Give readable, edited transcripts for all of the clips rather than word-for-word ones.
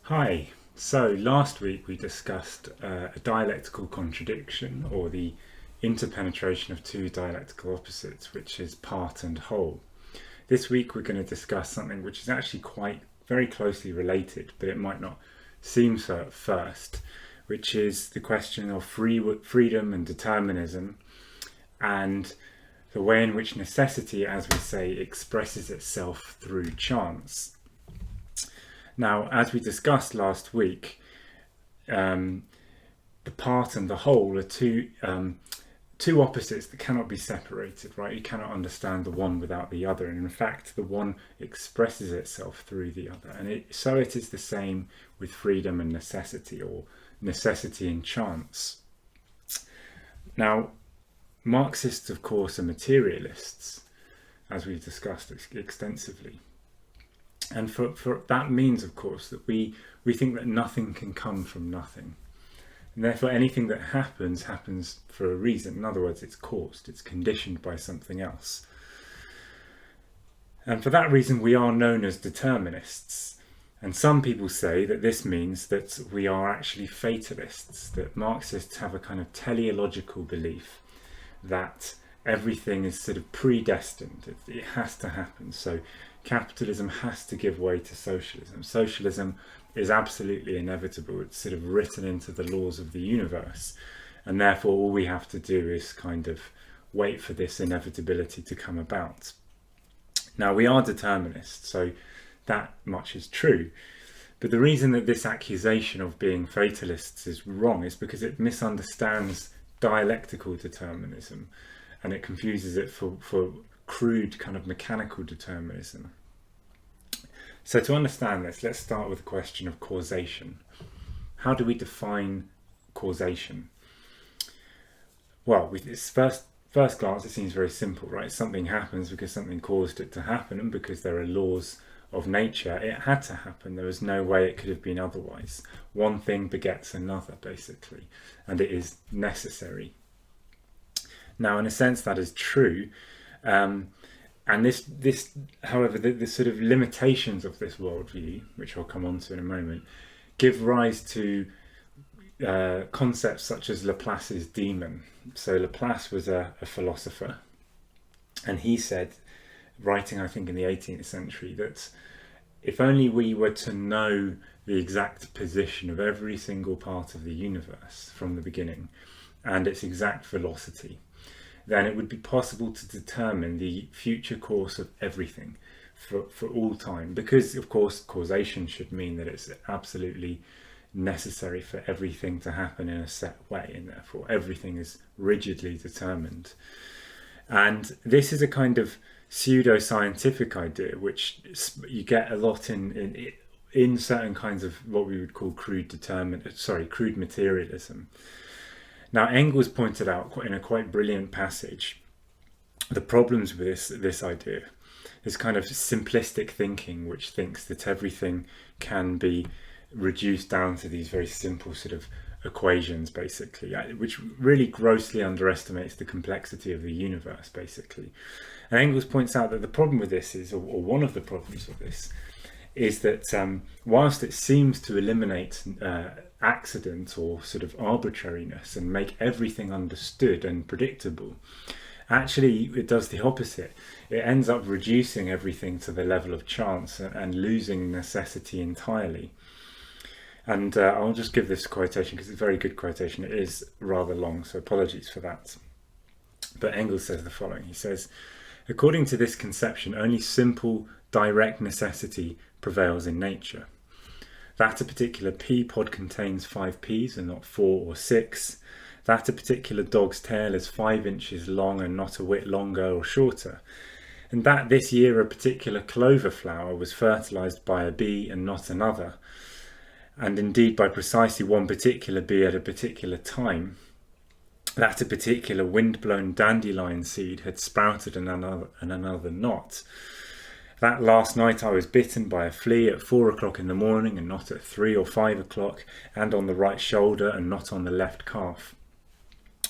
Hi. So last week we discussed a dialectical contradiction, or the interpenetration of two dialectical opposites, which is part and whole. This week we're going to discuss something which is actually quite very closely related, but it might not seem so at first, which is the question of freedom and determinism, and the way in which necessity, as we say, expresses itself through chance. Now, as we discussed last week, the part and the whole are two opposites that cannot be separated, right? You cannot understand the one without the other, and in fact the one expresses itself through the other, and so it is the same with freedom and necessity, or necessity and chance. Now, Marxists, of course, are materialists, as we've discussed extensively. And for that means, of course, that we think that nothing can come from nothing. And therefore anything that happens for a reason. In other words, it's caused, it's conditioned by something else. And for that reason we are known as determinists. And some people say that this means that we are actually fatalists, that Marxists have a kind of teleological belief that everything is sort of predestined, it has to happen. So capitalism has to give way to socialism. Socialism is absolutely inevitable. It's sort of written into the laws of the universe. And therefore all we have to do is kind of wait for this inevitability to come about. Now, we are determinists, so that much is true. But the reason that this accusation of being fatalists is wrong is because it misunderstands dialectical determinism, and it confuses it for crude kind of mechanical determinism. So to understand this, let's start with the question of causation. How do we define causation? Well, with this first glance, it seems very simple, right? Something happens because something caused it to happen, and because there are laws of nature, it had to happen. There was no way it could have been otherwise. One thing begets another, basically, and it is necessary. Now, in a sense, that is true. And this, however, the sort of limitations of this worldview, which I'll come on to in a moment, give rise to concepts such as Laplace's demon. So Laplace was a philosopher, and he said, writing I think in the 18th century, that if only we were to know the exact position of every single part of the universe from the beginning, and its exact velocity, then it would be possible to determine the future course of everything for all time. Because, of course, causation should mean that it's absolutely necessary for everything to happen in a set way, and therefore everything is rigidly determined. And this is a kind of pseudo-scientific idea, which you get a lot in certain kinds of what we would call crude materialism. Now, Engels pointed out in a quite brilliant passage the problems with this idea, this kind of simplistic thinking, which thinks that everything can be reduced down to these very simple sort of equations, basically, which really grossly underestimates the complexity of the universe, basically. And Engels points out that the problem with this is, or one of the problems with this, is that whilst it seems to eliminate accident or sort of arbitrariness and make everything understood and predictable, actually it does the opposite. It ends up reducing everything to the level of chance and losing necessity entirely. And I'll just give this quotation because it's a very good quotation. It is rather long, so apologies for that. But Engels says the following. He says, "According to this conception, only simple, direct necessity prevails in nature. That a particular pea pod contains 5 peas and not 4 or 6. That a particular dog's tail is 5 inches long and not a whit longer or shorter. And that this year a particular clover flower was fertilized by a bee and not another. And indeed by precisely one particular bee at a particular time. That a particular wind-blown dandelion seed had sprouted and another not. That last night I was bitten by a flea at 4 o'clock in the morning and not at 3 or 5 o'clock, and on the right shoulder and not on the left calf.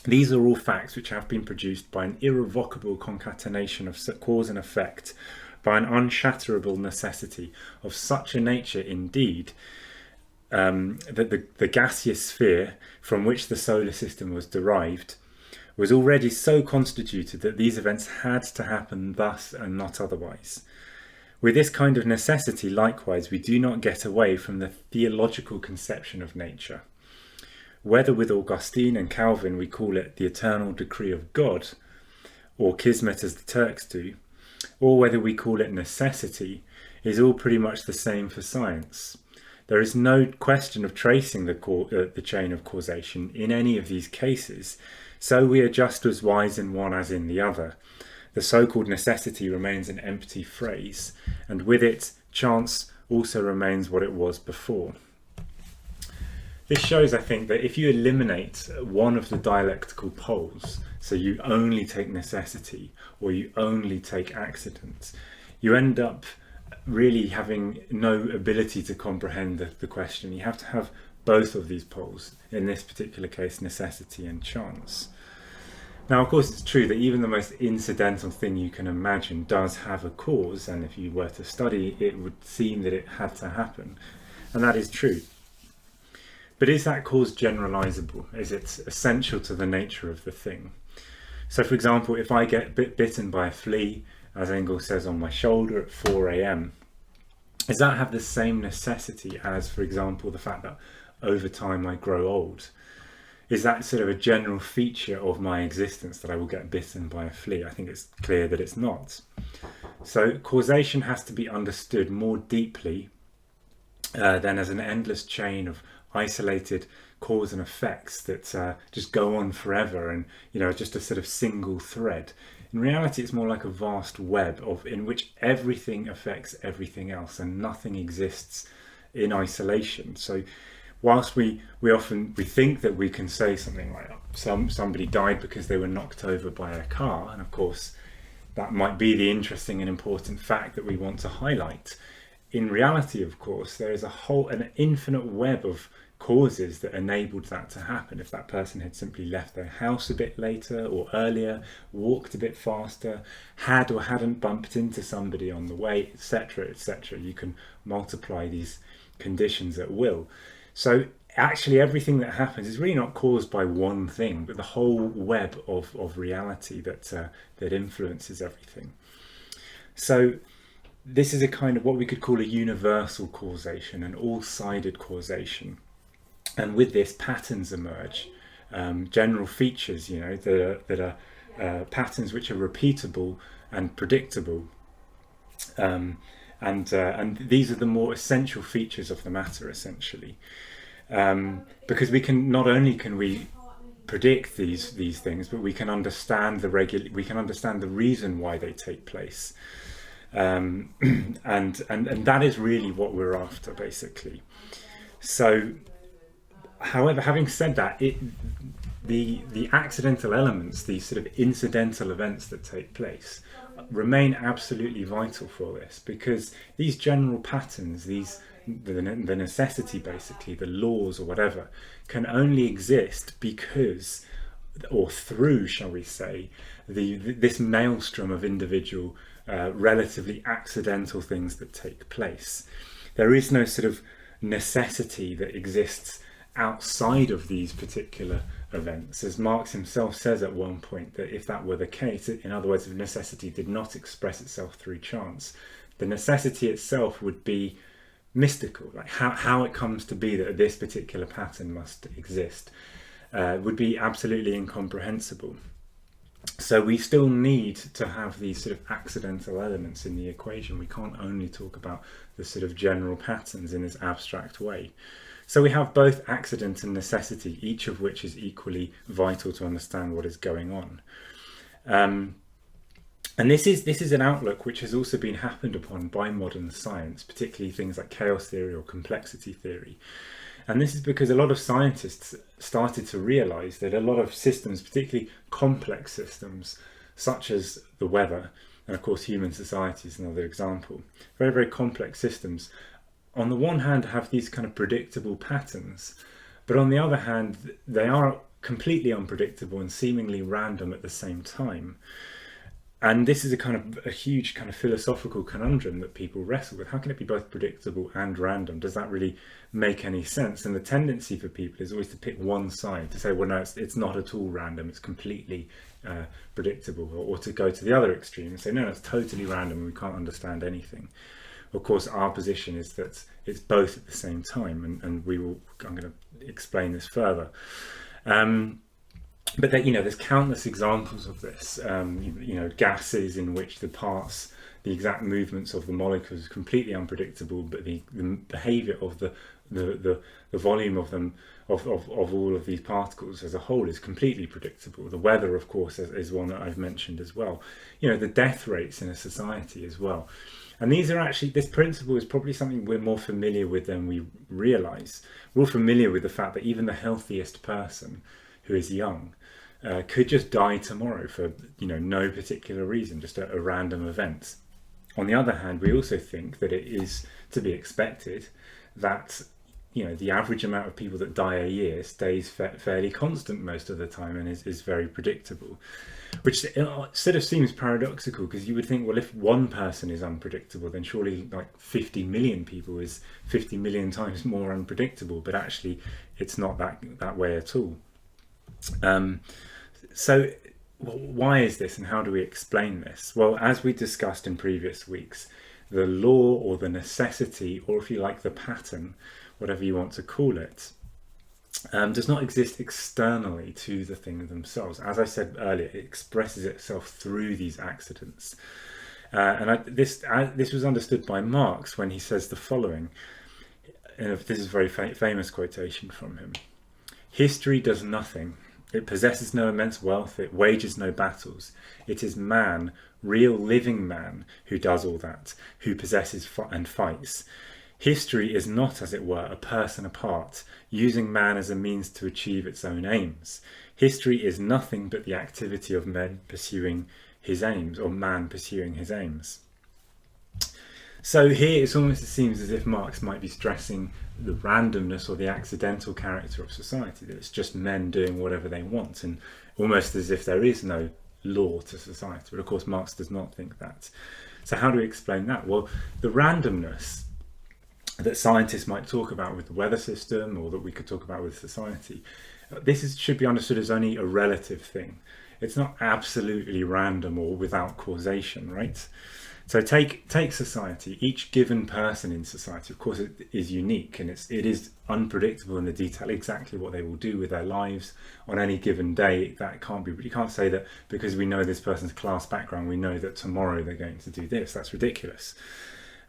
These are all facts which have been produced by an irrevocable concatenation of cause and effect, by an unshatterable necessity of such a nature indeed that the gaseous sphere from which the solar system was derived was already so constituted that these events had to happen thus and not otherwise. With this kind of necessity, likewise, we do not get away from the theological conception of nature. Whether with Augustine and Calvin we call it the eternal decree of God, or kismet as the Turks do, or whether we call it necessity, is all pretty much the same for science. There is no question of tracing the chain of causation in any of these cases, so we are just as wise in one as in the other. The so-called necessity remains an empty phrase, and with it, chance also remains what it was before. This shows, I think, that if you eliminate one of the dialectical poles, so you only take necessity or you only take accident, you end up really having no ability to comprehend the question. You have to have both of these poles, in this particular case, necessity and chance. Now, of course, it's true that even the most incidental thing you can imagine does have a cause, and if you were to study, it would seem that it had to happen, and that is true. But is that cause generalizable? Is it essential to the nature of the thing? So, for example, if I get bitten by a flea, as Engels says, on my shoulder at 4 a.m, does that have the same necessity as, for example, the fact that over time I grow old? Is that sort of a general feature of my existence that I will get bitten by a flea? I think it's clear that it's not. So causation has to be understood more deeply than as an endless chain of isolated cause and effects that just go on forever and, just a sort of single thread. In reality, it's more like a vast web in which everything affects everything else and nothing exists in isolation. So whilst we think that we can say something like somebody died because they were knocked over by a car, and of course that might be the interesting and important fact that we want to highlight. In reality, of course, there is an infinite web of causes that enabled that to happen. If that person had simply left their house a bit later or earlier, walked a bit faster, had or hadn't bumped into somebody on the way, etc., etc., you can multiply these conditions at will. So actually everything that happens is really not caused by one thing, but the whole web of reality that influences everything. So this is a kind of what we could call a universal causation, an all-sided causation. And with this, patterns emerge, general features, that are patterns which are repeatable and predictable. And these are the more essential features of the matter, essentially, because not only can we predict these things, but we can understand the reason why they take place, and that is really what we're after, basically. So, however, having said that, the accidental elements, these sort of incidental events that take place, remain absolutely vital for this, because these general patterns, the necessity, basically, the laws or whatever, can only exist because, or through, shall we say, this maelstrom of individual, relatively accidental things that take place. There is no sort of necessity that exists outside of these particular events. As Marx himself says at one point, that if that were the case, in other words, if necessity did not express itself through chance, the necessity itself would be mystical. Like how it comes to be that this particular pattern must exist would be absolutely incomprehensible. So we still need to have these sort of accidental elements in the equation. We can't only talk about the sort of general patterns in this abstract way. So we have both accident and necessity, each of which is equally vital to understand what is going on. And this is an outlook which has also been happened upon by modern science, particularly things like chaos theory or complexity theory. And this is because a lot of scientists started to realize that a lot of systems, particularly complex systems, such as the weather, and of course human society is another example, very, very complex systems, on the one hand have these kind of predictable patterns, but on the other hand they are completely unpredictable and seemingly random at the same time. And this is a huge kind of philosophical conundrum that people wrestle with. How can it be both predictable and random? Does that really make any sense? And the tendency for people is always to pick one side, to say, well, no, it's not at all random, it's completely predictable, or to go to the other extreme and say, no, it's totally random and we can't understand anything. Of course, our position is that it's both at the same time, and I'm going to explain this further. But there's countless examples of this. Gases in which the exact movements of the molecules are completely unpredictable, but the behaviour of the volume of them, of all of these particles as a whole, is completely predictable. The weather, of course, is one that I've mentioned as well. The death rates in a society as well. And this principle is probably something we're more familiar with than we realise. We're familiar with the fact that even the healthiest person who is young could just die tomorrow for no particular reason, just a random event. On the other hand, we also think that it is to be expected that the average amount of people that die a year stays fairly constant most of the time and is very predictable, which sort of seems paradoxical, because you would think, well, if one person is unpredictable, then surely 50 million people is 50 million times more unpredictable, but actually it's not that way at all. So why is this, and how do we explain this? Well, as we discussed in previous weeks, the law, or the necessity, or if you like, the pattern, whatever you want to call it, does not exist externally to the thing themselves. As I said earlier, it expresses itself through these accidents. This was understood by Marx when he says the following, and this is a very famous quotation from him: "History does nothing. It possesses no immense wealth, it wages no battles. It is man, real living man, who does all that, who possesses and fights. History is not, as it were, a person apart, using man as a means to achieve its own aims. History is nothing but the activity of men pursuing his aims, or man pursuing his aims." So here it seems as if Marx might be stressing the randomness or the accidental character of society, that it's just men doing whatever they want, and almost as if there is no law to society. But of course Marx does not think that. So how do we explain that? Well, the randomness that scientists might talk about with the weather system, or that we could talk about with society, should be understood as only a relative thing. It's not absolutely random or without causation, right? So take society. Each given person in society, of course, it is unique, and it is unpredictable in the detail exactly what they will do with their lives on any given day. That can't be. You can't say that because we know this person's class background, we know that tomorrow they're going to do this. That's ridiculous.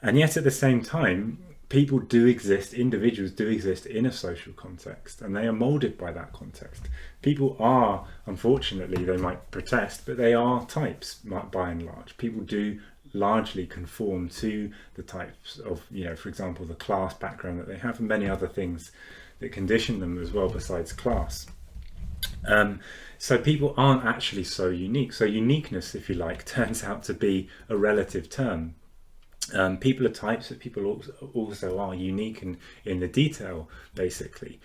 And yet at the same time, people do exist, individuals do exist in a social context, and they are moulded by that context. People are, unfortunately, they might protest, but they are types by and large. People do largely conform to the types of, for example, the class background that they have, and many other things that condition them as well besides class. So people aren't actually so unique. So uniqueness, if you like, turns out to be a relative term. People are types, but people also are unique in the detail, basically.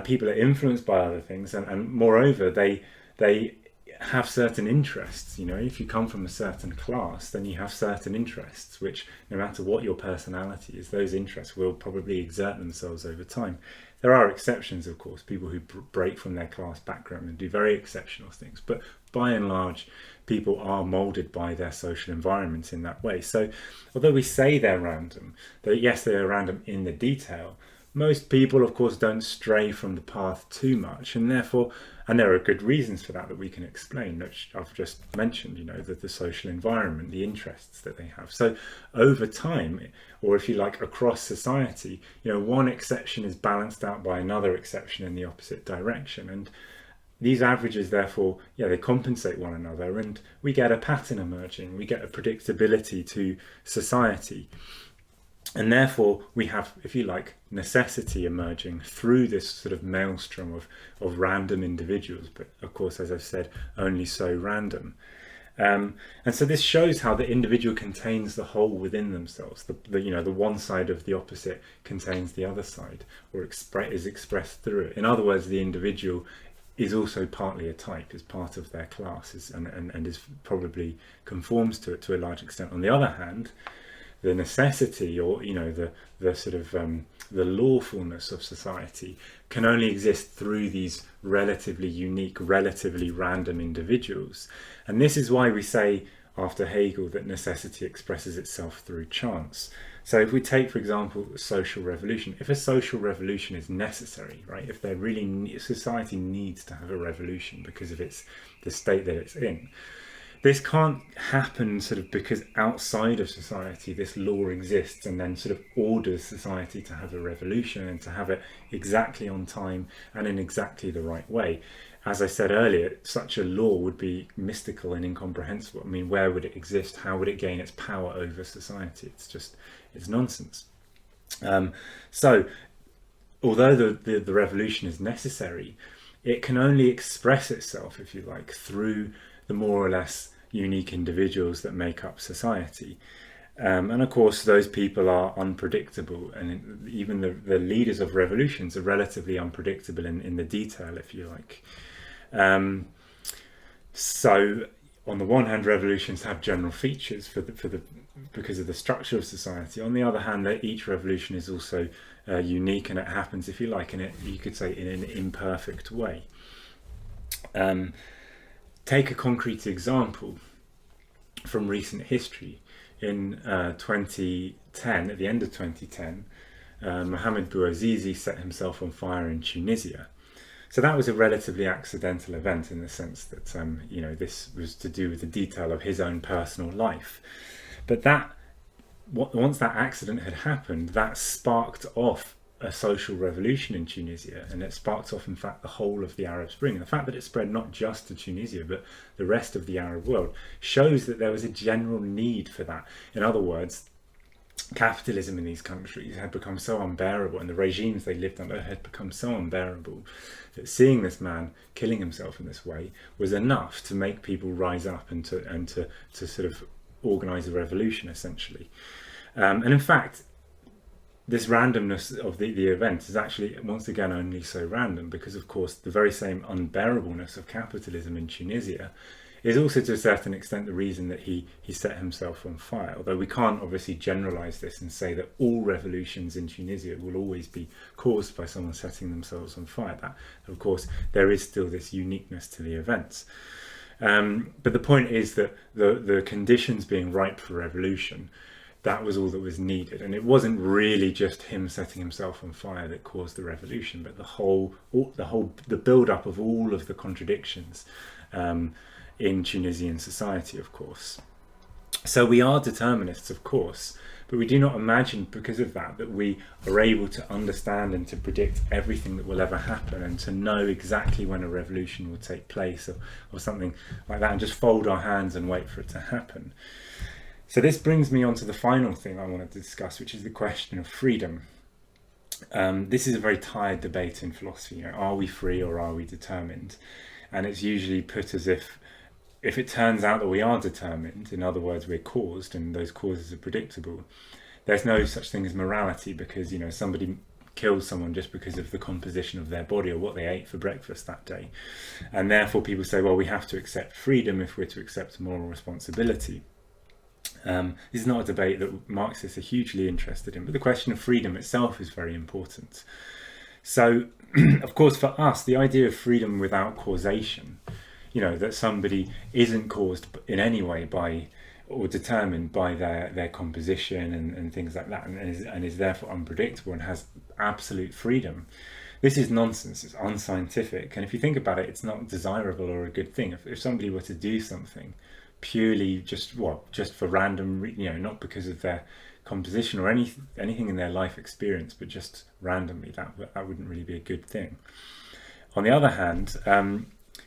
People are influenced by other things, and moreover, they have certain interests. If you come from a certain class, then you have certain interests, which no matter what your personality is, those interests will probably exert themselves over time. There are exceptions, of course, people who break from their class background and do very exceptional things, but by and large, people are moulded by their social environment in that way. So although we say they're random, yes, they are random in the detail, most people, of course, don't stray from the path too much, and therefore, and there are good reasons for that we can explain, which I've just mentioned, the social environment, the interests that they have. So over time, or if you like, across society, one exception is balanced out by another exception in the opposite direction, and these averages, therefore, they compensate one another, and we get a pattern emerging, we get a predictability to society. And therefore, we have, if you like, necessity emerging through this sort of maelstrom of random individuals, but of course, as I've said, only so random. And so this shows how the individual contains the whole within themselves. The one side of the opposite contains the other side, or is expressed through it. In other words, the individual is also partly a type, is part of their class, and is probably conforms to it to a large extent. On the other hand, the necessity, or the sort of the lawfulness of society can only exist through these relatively unique, relatively random individuals. And this is why we say after Hegel that necessity expresses itself through chance. So if we take, for example, social revolution, if a social revolution is necessary, right, if society needs to have a revolution because of the state that it's in, this can't happen sort of because outside of society this law exists and then sort of orders society to have a revolution and to have it exactly on time and in exactly the right way. As I said earlier, such a law would be mystical and incomprehensible. I mean, where would it exist? How would it gain its power over society? It's nonsense. So although the revolution is necessary, it can only express itself, if you like, through the more or less unique individuals that make up society. And of course, those people are unpredictable, and even the leaders of revolutions are relatively unpredictable in the detail, if you like. So on the one hand, revolutions have general features because of the structure of society. On the other hand, each revolution is also unique, and it happens, if you like, you could say, in an imperfect way. Take a concrete example from recent history. In 2010, at the end of 2010, Mohamed Bouazizi set himself on fire in Tunisia. So that was a relatively accidental event in the sense that this was to do with the detail of his own personal life. But once that accident had happened, that sparked off a social revolution in Tunisia, and it sparked off, in fact, the whole of the Arab Spring. And the fact that it spread not just to Tunisia but the rest of the Arab world shows that there was a general need for that. In other words, capitalism in these countries had become so unbearable, and the regimes they lived under had become so unbearable, that seeing this man killing himself in this way was enough to make people rise up and to sort of organize a revolution, essentially. And in fact, this randomness of the event is actually, once again, only so random because, of course, the very same unbearableness of capitalism in Tunisia is also, to a certain extent, the reason that he set himself on fire. Although we can't obviously generalize this and say that all revolutions in Tunisia will always be caused by someone setting themselves on fire. That, of course, there is still this uniqueness to the events. But the point is that the conditions being ripe for revolution, that was all that was needed. And it wasn't really just him setting himself on fire that caused the revolution, but the build-up of all of the contradictions in Tunisian society, of course. So we are determinists, of course, but we do not imagine, because of that we are able to understand and to predict everything that will ever happen and to know exactly when a revolution will take place or something like that, and just fold our hands and wait for it to happen. So this brings me on to the final thing I want to discuss, which is the question of freedom. This is a very tired debate in philosophy. Are we free or are we determined? And it's usually put as if it turns out that we are determined, in other words, we're caused, and those causes are predictable, there's no such thing as morality, because somebody kills someone just because of the composition of their body or what they ate for breakfast that day. And therefore people say, well, we have to accept freedom if we're to accept moral responsibility. This is not a debate that Marxists are hugely interested in, but the question of freedom itself is very important. So, of course, for us, the idea of freedom without causation, that somebody isn't caused in any way by or determined by their composition and things like that, and is therefore unpredictable and has absolute freedom. This is nonsense. It's unscientific, and if you think about it, it's not desirable or a good thing. If somebody were to do something purely just for random, not because of their composition or anything in their life experience, but just randomly, that wouldn't really be a good thing. On the other hand,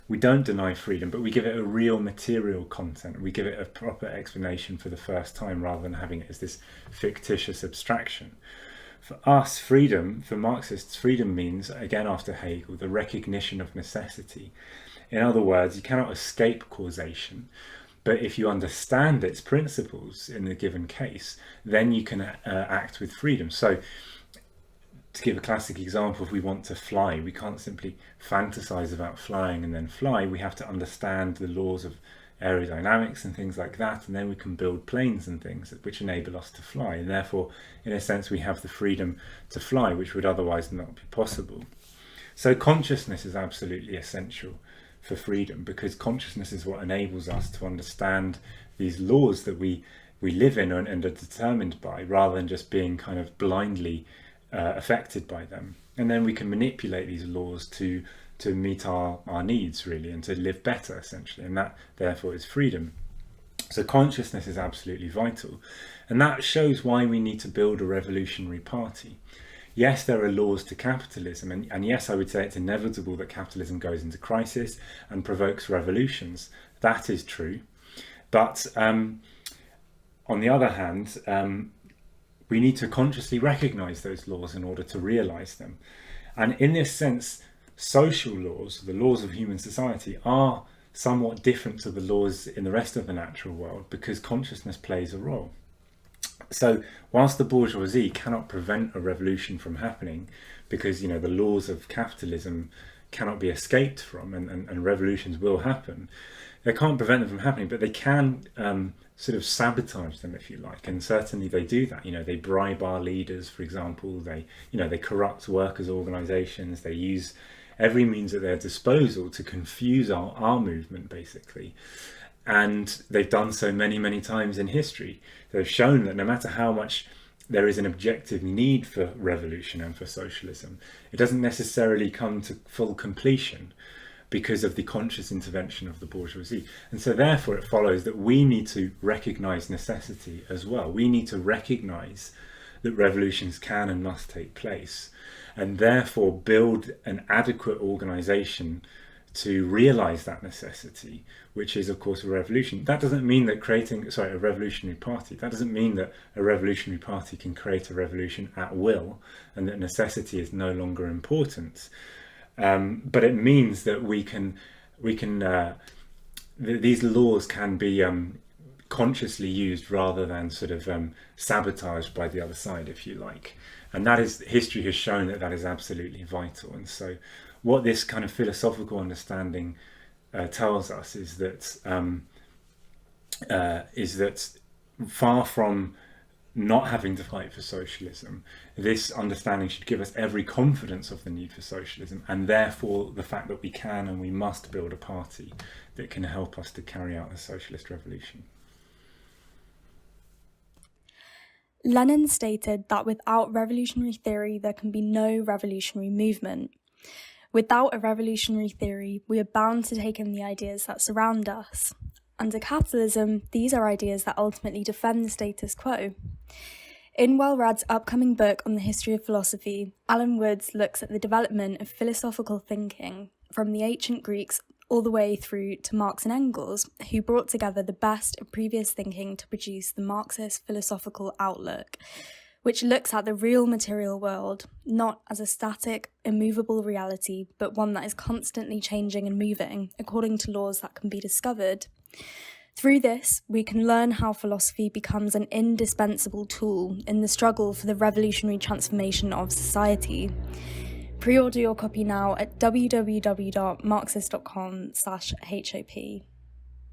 we don't deny freedom, but we give it a real material content. We give it a proper explanation for the first time, rather than having it as this fictitious abstraction. For us, freedom, for Marxists, freedom means, again after Hegel, the recognition of necessity. In other words, you cannot escape causation, but if you understand its principles in the given case, then you can act with freedom. So to give a classic example, if we want to fly, we can't simply fantasize about flying and then fly. We have to understand the laws of aerodynamics and things like that, and then we can build planes and things which enable us to fly. And therefore, in a sense, we have the freedom to fly, which would otherwise not be possible. So consciousness is absolutely essential for freedom, because consciousness is what enables us to understand these laws that we live in and are determined by, rather than just being kind of blindly affected by them. And then we can manipulate these laws to meet our needs, really, and to live better, essentially. And that, therefore, is freedom. So consciousness is absolutely vital. And that shows why we need to build a revolutionary party. Yes, there are laws to capitalism, and yes, I would say it's inevitable that capitalism goes into crisis and provokes revolutions. That is true. But on the other hand, we need to consciously recognize those laws in order to realize them. And in this sense, social laws, the laws of human society, are somewhat different to the laws in the rest of the natural world, because consciousness plays a role. So whilst the bourgeoisie cannot prevent a revolution from happening, because the laws of capitalism cannot be escaped from, and revolutions will happen, they can't prevent them from happening, but they can sort of sabotage them, if you like. And certainly they do that. They bribe our leaders, for example. They corrupt workers' organizations. They use every means at their disposal to confuse our movement, basically. And they've done so many, many times in history. They've shown that no matter how much there is an objective need for revolution and for socialism, it doesn't necessarily come to full completion because of the conscious intervention of the bourgeoisie. And so therefore it follows that we need to recognize necessity as well. We need to recognize that revolutions can and must take place, and therefore build an adequate organization to realize that necessity, which is of course a revolution. That doesn't mean that a revolutionary party, that doesn't mean that a revolutionary party can create a revolution at will and that necessity is no longer important. But it means that these laws can be consciously used rather than sort of sabotaged by the other side, if you like. And history has shown that is absolutely vital. And so what this kind of philosophical understanding tells us is that far from not having to fight for socialism, this understanding should give us every confidence of the need for socialism, and therefore the fact that we can and we must build a party that can help us to carry out the socialist revolution. Lenin stated that without revolutionary theory, there can be no revolutionary movement. Without a revolutionary theory, we are bound to take in the ideas that surround us. Under capitalism, these are ideas that ultimately defend the status quo. In Wellred's upcoming book on the history of philosophy, Alan Woods looks at the development of philosophical thinking from the ancient Greeks all the way through to Marx and Engels, who brought together the best of previous thinking to produce the Marxist philosophical outlook, which looks at the real material world, not as a static, immovable reality, but one that is constantly changing and moving according to laws that can be discovered. Through this, we can learn how philosophy becomes an indispensable tool in the struggle for the revolutionary transformation of society. Pre-order your copy now at www.marxist.com/HOP.